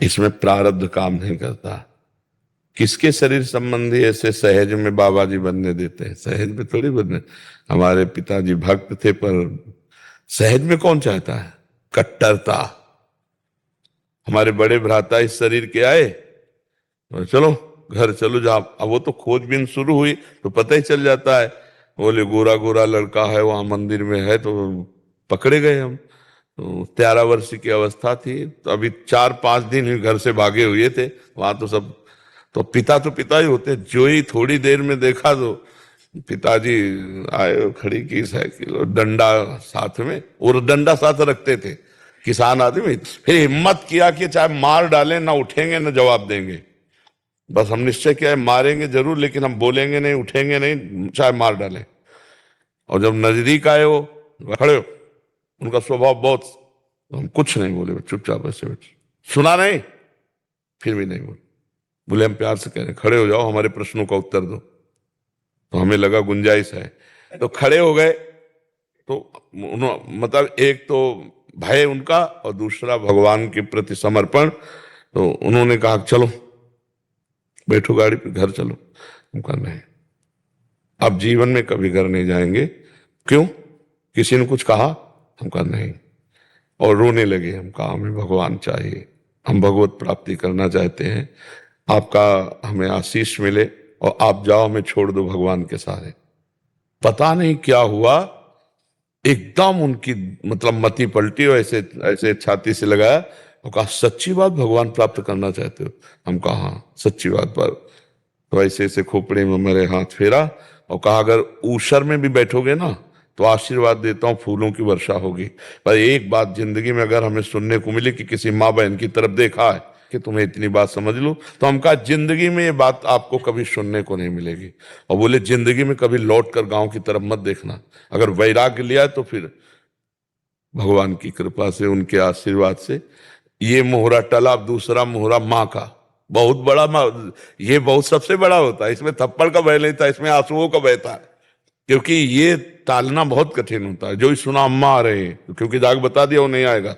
इसमें प्रारब्ध काम नहीं करता। किसके शरीर संबंधी ऐसे सहज में बाबा जी बनने देते हैं? सहज में थोड़ी बनने। हमारे पिताजी भक्त थे, पर सहज में कौन चाहता है? कट्टरता। हमारे बड़े भ्राता इस शरीर के आए, तो चलो घर चलो जा। अब वो तो खोजबीन शुरू हुई तो पता ही चल जाता है। बोले गोरा गोरा लड़का है वहां मंदिर में है, तो पकड़े गए हम। तो 13 वर्ष की अवस्था थी, तो अभी 4-5 दिन ही घर से भागे हुए थे। वहां तो सब, तो पिता ही होते। जो ही थोड़ी देर में देखा तो पिताजी आए, खड़ी की साइकिल और डंडा साथ में, और डंडा साथ रखते थे, किसान आदमी। फिर हिम्मत किया कि चाहे मार डालें, ना उठेंगे ना जवाब देंगे। बस हम निश्चय किया है मारेंगे जरूर, लेकिन हम बोलेंगे नहीं, उठेंगे नहीं, चाहे मार डालें। और जब नजदीक आए वो खड़े हो, उनका स्वभाव बहुत, हम कुछ नहीं बोले, चुपचाप ऐसे बैठे। सुना नहीं, फिर भी नहीं बोले। बोले हम प्यार से कह रहे हैं, खड़े हो जाओ, हमारे प्रश्नों का उत्तर दो। तो हमें लगा गुंजाइश है, तो खड़े हो गए। तो मतलब एक तो भय उनका, और दूसरा भगवान के प्रति समर्पण। तो उन्होंने कहा चलो बैठो गाड़ी पे, घर चलो। हम कहा नहीं, अब जीवन में कभी घर नहीं जाएंगे। क्यों? किसी ने कुछ कहा? हम कहा नहीं। और रोने लगे। हम कहा हमें भगवान चाहिए, हम भगवत प्राप्ति करना चाहते हैं, आपका हमें आशीष मिले, और आप जाओ, हमें छोड़ दो भगवान के सहारे। पता नहीं क्या हुआ, एकदम उनकी मतलब मति पलटी, और ऐसे ऐसे छाती से लगाया और कहा सच्ची बात भगवान प्राप्त करना चाहते हो? हम कहा हाँ सच्ची बात। पर तो ऐसे ऐसे खोपड़े में मेरे हाथ फेरा और कहा अगर ऊषर में भी बैठोगे ना तो आशीर्वाद देता हूं, फूलों की वर्षा होगी। पर एक बात जिंदगी में अगर हमें सुनने को मिले कि किसी माँ बहन की तरफ देखा है कि तुम्हें इतनी बात समझ लो, तो हम कहा जिंदगी में ये बात आपको कभी सुनने को नहीं मिलेगी। और बोले जिंदगी में कभी लौट कर गांव की तरफ मत देखना। अगर वैराग्य लिया तो फिर भगवान की कृपा से, उनके आशीर्वाद से ये मोहरा टला। अब दूसरा मोहरा माँ का, बहुत बड़ा ये बहुत सबसे बड़ा होता है। इसमें थप्पड़ का भय नहीं था, इसमें आंसुओं का भय था। क्योंकि ये टालना बहुत कठिन होता है। जो ही सुना अम्मा आ रहे हैं, क्योंकि जाग बता दिया वो नहीं आएगा,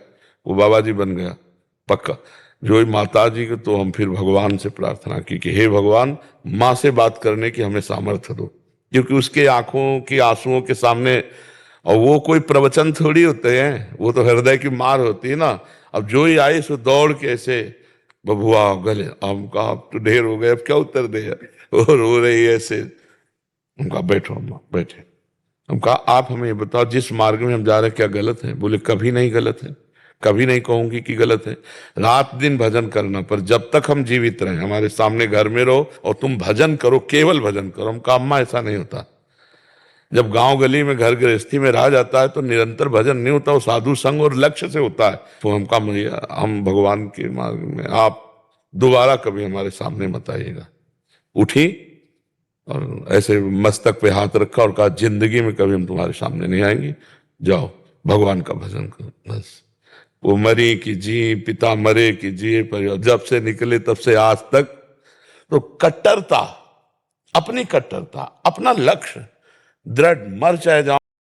वो बाबा जी बन गया पक्का। जो ही माता जी को, तो हम फिर भगवान से प्रार्थना की कि हे भगवान, माँ से बात करने की हमें सामर्थ्य दो। क्योंकि उसके आंखों की आंसुओं के सामने, और वो कोई प्रवचन थोड़ी होते हैं, वो तो हृदय की मार होती है ना। अब जो ही आए सो दौड़ के ऐसे बबुआ गले, हम कहा अब तो ढेर हो गए, अब क्या उत्तर दे। वो रो रही है ऐसे। उनका बैठो अम्मा, बैठे। हम कहा आप हमें ये बताओ जिस मार्ग में हम जा रहे हैं क्या गलत है? बोले कभी नहीं गलत है, कभी नहीं कहूंगी कि गलत है। रात दिन भजन करना, पर जब तक हम जीवित रहे हमारे सामने घर में रहो और तुम भजन करो, केवल भजन करो। हम कहा अम्मा ऐसा नहीं होता। जब गांव गली में घर गृहस्थी में रहा जाता है तो निरंतर भजन नहीं होता, वो साधु संग और लक्ष्य से होता है। तो हम कहा भैया हम भगवान के मार्ग में, आप दोबारा कभी हमारे सामने मत आइएगा। उठी और ऐसे मस्तक पे हाथ रखा और कहा जिंदगी में कभी हम तुम्हारे सामने नहीं आएंगे, जाओ भगवान का भजन करो बस। वो मरी की जी, पिता मरे की जी, पर जब से निकले तब से आज तक तो कट्टरता, अपनी कट्टरता, अपना लक्ष्य दृढ़, मर चाहे जाऊं